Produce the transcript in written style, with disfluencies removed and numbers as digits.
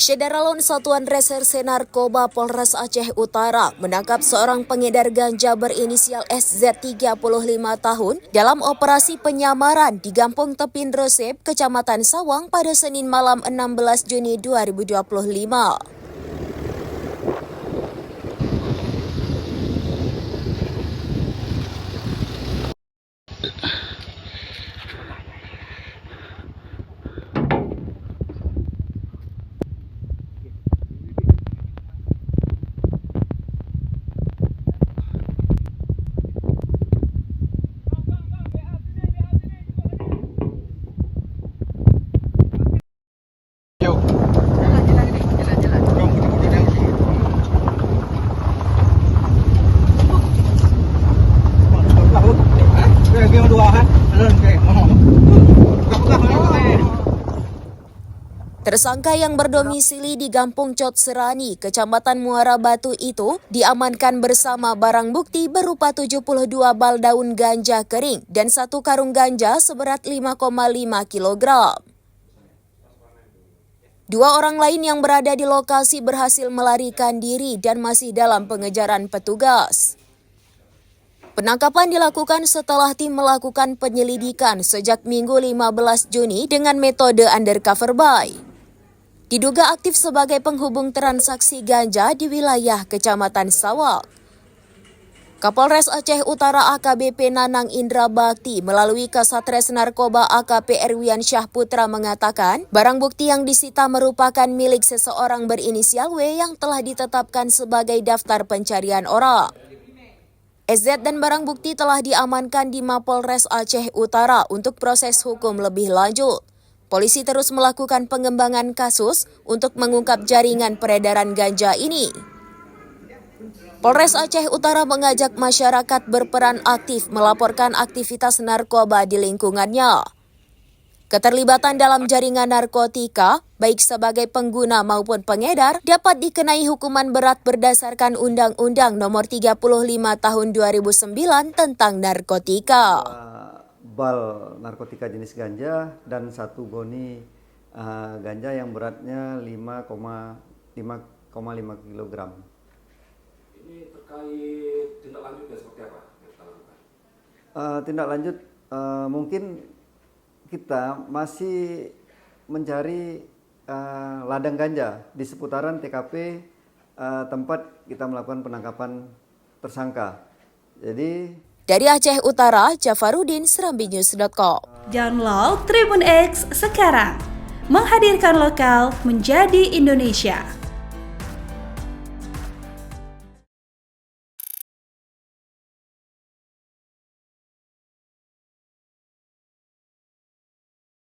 Sederalon Satuan Reserse Narkoba Polres Aceh Utara menangkap seorang pengedar ganja berinisial SZ 35 tahun dalam operasi penyamaran di Gampung Tepin Resep, Kecamatan Sawang pada Senin malam 16 Juni 2025. Tersangka yang berdomisili di Gampung Cot Serani, Kecamatan Muara Batu itu diamankan bersama barang bukti berupa 72 bal daun ganja kering dan satu karung ganja seberat 5,5 kg. Dua orang lain yang berada di lokasi berhasil melarikan diri dan masih dalam pengejaran petugas. Penangkapan dilakukan setelah tim melakukan penyelidikan sejak Minggu 15 Juni dengan metode undercover buy. Diduga aktif sebagai penghubung transaksi ganja di wilayah Kecamatan Sawang. Kapolres Aceh Utara AKBP Nanang Indra Bakti melalui Kasatres Narkoba AKP Erwian Syah Putra mengatakan, barang bukti yang disita merupakan milik seseorang berinisial W yang telah ditetapkan sebagai daftar pencarian orang. SZ dan barang bukti telah diamankan di Mapolres Aceh Utara untuk proses hukum lebih lanjut. Polisi terus melakukan pengembangan kasus untuk mengungkap jaringan peredaran ganja ini. Polres Aceh Utara mengajak masyarakat berperan aktif melaporkan aktivitas narkoba di lingkungannya. Keterlibatan dalam jaringan narkotika, baik sebagai pengguna maupun pengedar, dapat dikenai hukuman berat berdasarkan Undang-Undang Nomor 35 Tahun 2009 tentang narkotika. Bal narkotika jenis ganja dan satu goni ganja yang beratnya 5,5 kg. Ini terkait tindak lanjutnya seperti apa? Tindak lanjut mungkin kita masih mencari ladang ganja di seputaran TKP tempat kita melakukan penangkapan tersangka. Dari Aceh Utara, Jafarudin, SerambiNews.com. Download Tribun X sekarang, menghadirkan lokal menjadi Indonesia.